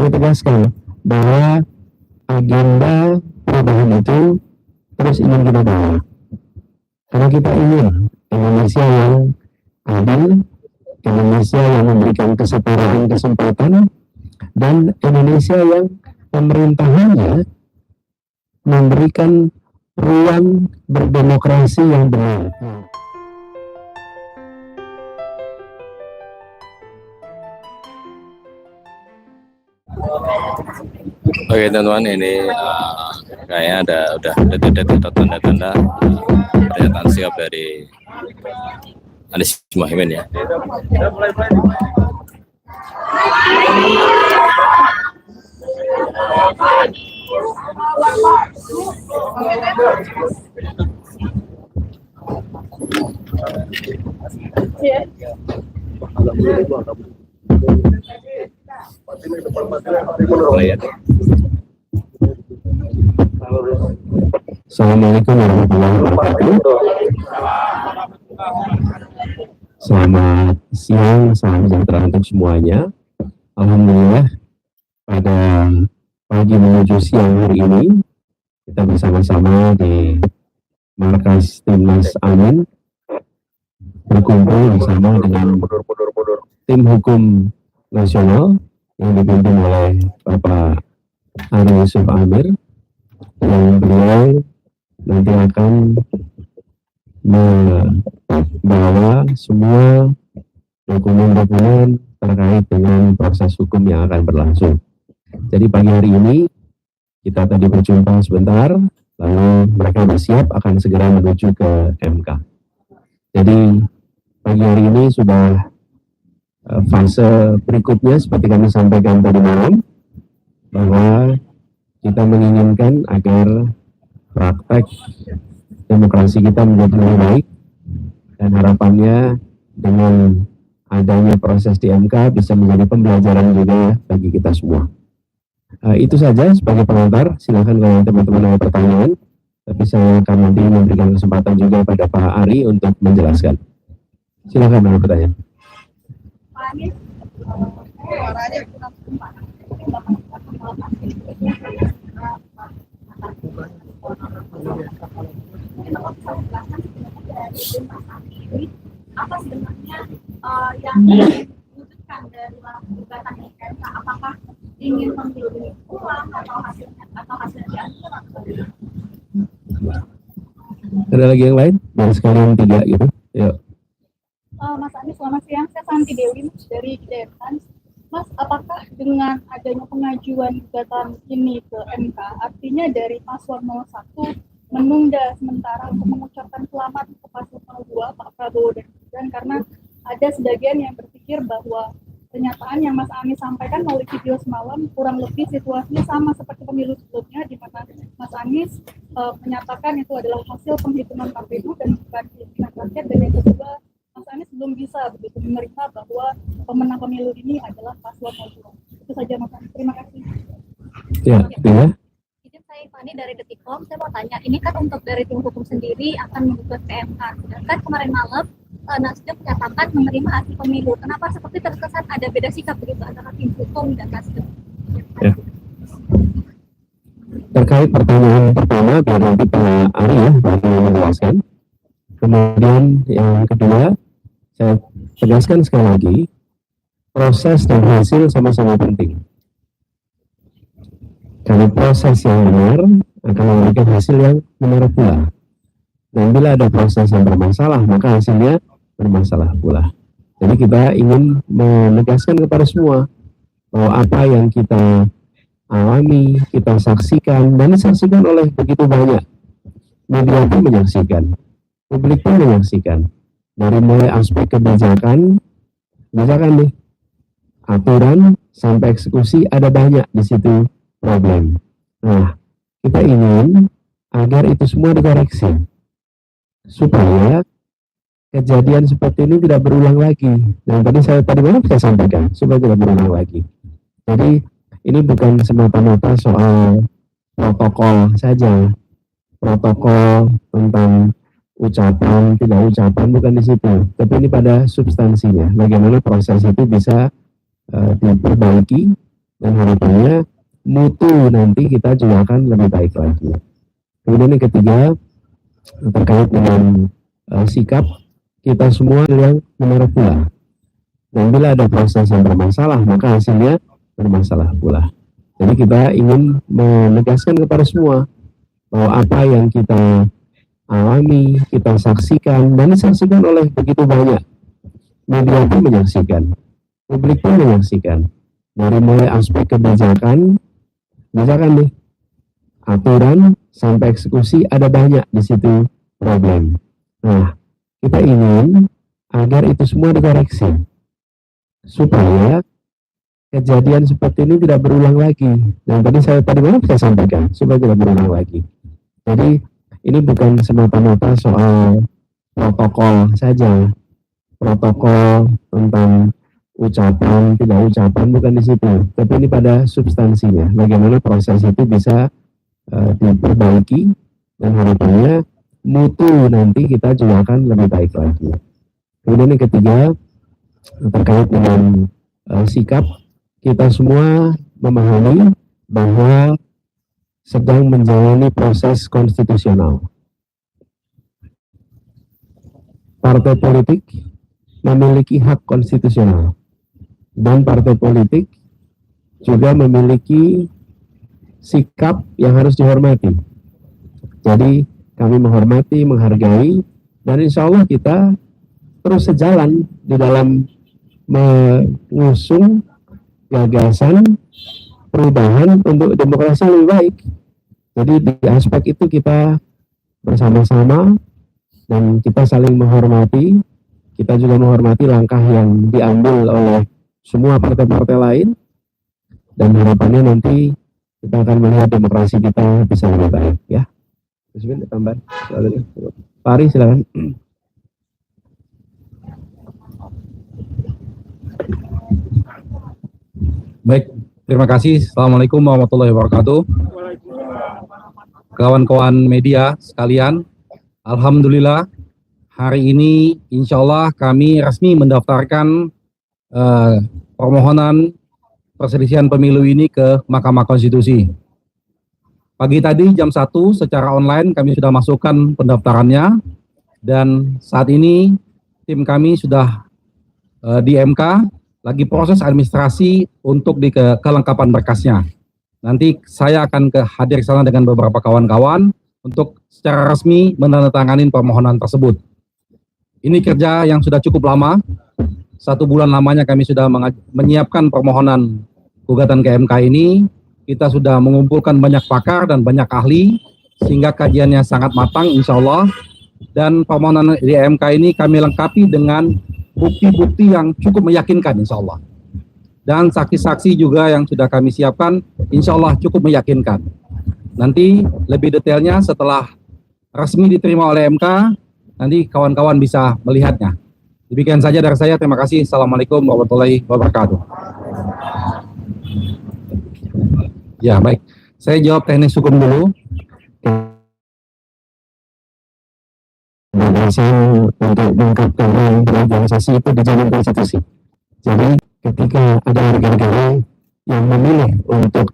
kami tegaskan bahwa agenda perubahan itu terus ingin kita bawa. Karena kita ingin Indonesia yang adil, Indonesia yang memberikan kesetaraan kesempatan, dan Indonesia yang pemerintahannya memberikan ruang berdemokrasi yang benar. Oke teman-teman, ini kayaknya udah detik-detik atau tanda-tanda pernyataan sikap dari Anies Mohaimin ya. Assalamualaikum warahmatullahi wabarakatuh. Selamat siang, salam sejahtera untuk semuanya. Alhamdulillah pada pagi menuju siang hari ini kita bersama-sama di markas Timnas Amin berkumpul bersama dengan tim hukum nasional yang dipimpin oleh Bapak Ari Yusuf Amir, yang beliau nanti akan membawa semua dokumen-dokumen terkait dengan proses hukum yang akan berlangsung. Jadi pagi hari ini kita tadi berjumpa sebentar, lalu mereka bersiap akan segera menuju ke MK. Jadi pagi hari ini sudah fase berikutnya seperti kami sampaikan tadi malam, bahwa kita menginginkan agar praktek demokrasi kita menjadi lebih baik, dan harapannya dengan adanya proses di MK bisa menjadi pembelajaran juga bagi kita semua. Itu saja sebagai pengantar. Silakan kalau teman-teman ada pertanyaan, tapi saya akan nanti memberikan kesempatan juga pada Pak Ari untuk menjelaskan. Silakan ada pertanyaan. Pak Anies, suaranya kurang sempat. Apa sebenarnya yang diwujudkan dari gugatan ini? Apakah ingin pemilu ulang atau hasilnya Ada lagi yang lain? Yang sekalian tiga gitu. Yuk. Mas Anies, selamat siang. Saya Santi Dewi dari Hidayat Times. Mas, apakah dengan adanya pengajuan gugatan ini ke MK, artinya dari paslon 01 menunda sementara untuk mengucapkan selamat ke paslon 02, Pak Prabowo dan Gibran, karena ada sebagian yang berpikir bahwa pernyataan yang Mas Anies sampaikan melalui video semalam kurang lebih situasinya sama seperti pemilu sebelumnya, di mana Mas Anies menyatakan itu adalah hasil penghitungan KPU dan bukan keinginan rakyat, dan yang kedua Mas Anies belum bisa begitu menerima bahwa pemenang pemilu ini adalah paslon 02. Itu saja Mas Anies. Terima kasih. Ya, ya. Izin saya Fani dari Detikcom. Saya mau tanya, ini kan untuk dari tim hukum sendiri akan menggugat ke MK. Sedangkan kemarin malam Nasdem menyatakan menerima hasil pemilu. Kenapa seperti terkesan ada beda sikap begitu antara tim hukum dan Nasdem? Ya. Terkait pertanyaan pertama, biar nanti Pak Ari ya, Pak Ari menjelaskan. Kemudian yang kedua, saya tegaskan sekali lagi, proses dan hasil sama-sama penting. Karena proses yang benar akan memberikan hasil yang benar pula. Dan bila ada proses yang bermasalah, maka hasilnya bermasalah pula. Jadi kita ingin menegaskan kepada semua bahwa apa yang kita alami, kita saksikan, dan disaksikan oleh begitu banyak. Media pun menyaksikan, publik pun menyaksikan. Dari mulai aspek kebijakan nih, aturan sampai eksekusi ada banyak di situ problem. Nah, kita ingin agar itu semua dikoreksi supaya kejadian seperti ini tidak berulang lagi. Dan tadi malam saya sampaikan supaya tidak berulang lagi. Jadi ini bukan semata-mata soal protokol saja, protokol tentang ucapan, tidak ucapan, bukan di situ. Tapi ini pada substansinya, bagaimana proses itu bisa diperbaiki dan harapannya mutu nanti kita juga akan lebih baik lagi. Kemudian yang ketiga, terkait dengan sikap kita semua yang menurut pula. Dan bila ada proses yang bermasalah, maka hasilnya bermasalah pula. Jadi kita ingin menegaskan kepada semua bahwa apa yang kita alami, kita saksikan, dan disaksikan oleh begitu banyak. Media pun menyaksikan, publik pun menyaksikan. Dari mulai aspek kebijakan, misalkan nih, aturan sampai eksekusi ada banyak di situ problem. Nah, kita ingin agar itu semua dikoreksi supaya kejadian seperti ini tidak berulang lagi. Dan tadi saya sampaikan supaya tidak berulang lagi. Jadi ini bukan semata-mata soal protokol saja, protokol tentang ucapan tidak ucapan bukan di situ, tapi ini pada substansinya. Bagaimana proses itu bisa diperbaiki dan harapannya mutu nanti kita juga akan lebih baik lagi. Kemudian yang ketiga, terkait dengan sikap kita semua memahami bahwa sedang menjalani proses konstitusional. Partai politik memiliki hak konstitusional dan partai politik juga memiliki sikap yang harus dihormati. Jadi kami menghormati, menghargai, dan insya Allah kita terus sejalan di dalam mengusung gagasan perubahan untuk demokrasi yang lebih baik. Jadi di aspek itu kita bersama-sama dan kita saling menghormati. Kita juga menghormati langkah yang diambil oleh semua partai-partai lain, dan harapannya nanti kita akan melihat demokrasi kita bisa lebih baik, ya. Bismillah, tambah. Pak Ari, silakan. Baik, terima kasih. Assalamualaikum warahmatullahi wabarakatuh. Kawan-kawan media sekalian, alhamdulillah hari ini insya Allah kami resmi mendaftarkan permohonan perselisihan pemilu ini ke Mahkamah Konstitusi. Pagi tadi jam 1 secara online kami sudah masukkan pendaftarannya, dan saat ini tim kami sudah di MK lagi proses administrasi untuk kelengkapan berkasnya. Nanti saya akan hadir ke sana dengan beberapa kawan-kawan untuk secara resmi menandatangani permohonan tersebut. Ini kerja yang sudah cukup lama. 1 bulan lamanya kami sudah menyiapkan permohonan gugatan ke MK ini. Kita sudah mengumpulkan banyak pakar dan banyak ahli sehingga kajiannya sangat matang insya Allah. Dan permohonan di MK ini kami lengkapi dengan bukti-bukti yang cukup meyakinkan insya Allah. Dan saksi-saksi juga yang sudah kami siapkan insya Allah cukup meyakinkan. Nanti lebih detailnya setelah resmi diterima oleh MK, nanti kawan-kawan bisa melihatnya. Demikian saja dari saya, terima kasih. Assalamualaikum warahmatullahi wabarakatuh. Ya baik, saya jawab teknis hukum dulu. Untuk mengungkapkan organisasi itu dijamin konstitusi. Jadi ketika ada warga negara yang memilih untuk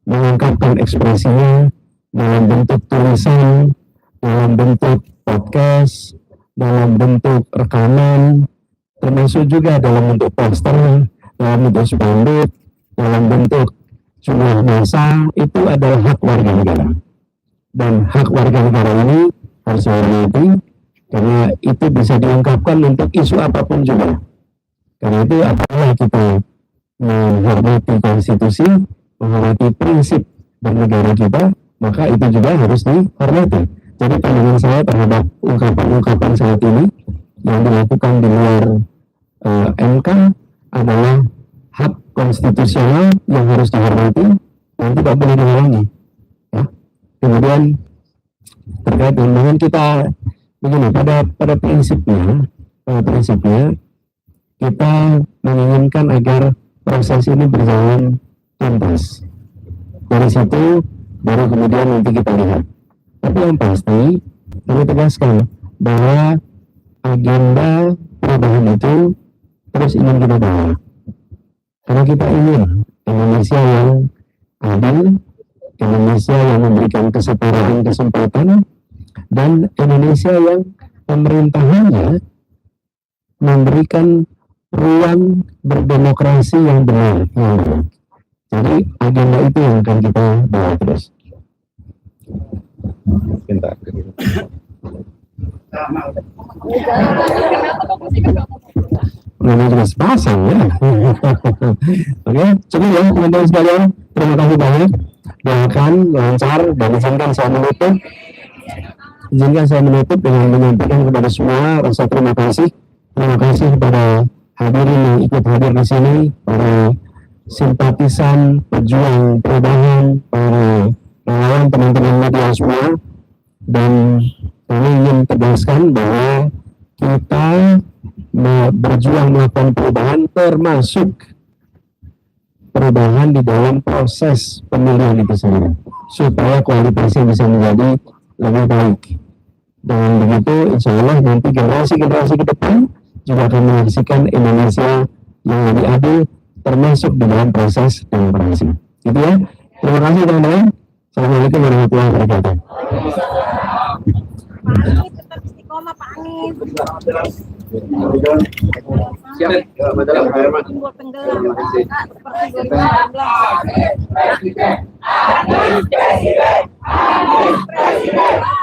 mengungkapkan ekspresinya dalam bentuk tulisan, dalam bentuk podcast, dalam bentuk rekaman, termasuk juga dalam bentuk poster, dalam bentuk spanduk, dalam bentuk jumlah massa, itu adalah hak warga negara. Dan hak warga negara ini harus dihormati, karena itu bisa diungkapkan untuk isu apapun juga. Karena itu apabila kita menghormati konstitusi, menghormati prinsip bernegara kita, maka itu juga harus dihormati. Jadi pandangan saya terhadap ungkapan-ungkapan saat ini yang dilakukan di luar MK adalah hak konstitusional yang harus dihormati dan tidak boleh dihalangi. Ya. Kemudian terkait dengan kita begini, pada prinsipnya kita menginginkan agar proses ini berjalan tuntas. Dari situ baru kemudian nanti kita lihat. Tapi yang pasti kami tegaskan bahwa agenda perubahan itu terus ingin kita bawa. Karena kita ingin Indonesia yang adil, Indonesia yang memberikan kesetaraan kesempatan, dan Indonesia yang pemerintahannya memberikan ruang berdemokrasi yang benar. Jadi agenda itu yang akan kita bawa terus. Bentar. Namanya juga sepasang ya. Oke, cukup ya teman-teman sekalian. Terima kasih banyak. Doakan lancar dan izinkan saya menutup. Izinkan saya menutup dengan menyampaikan kepada semua rasa terima kasih. Terima kasih kepada hadirin yang ikut hadir di sini, para simpatisan, pejuang perubahan, para relawan, teman-teman media semua. Dan kami ingin tegaskan bahwa kita berjuang melakukan perubahan, termasuk perubahan di dalam proses pemilihan itu sendiri, supaya kualitasnya bisa menjadi lebih baik. Dan begitu insya Allah nanti generasi-generasi ke depan juga akan menyaksikan Indonesia yang lebih adil, termasuk di dalam proses demokrasi. Gitu ya. Terima kasih teman-teman. Assalamualaikum warahmatullahi wabarakatuh. Tetap istiqomah Pak Anies. Siap. Simbol tenggelam seperti 2019.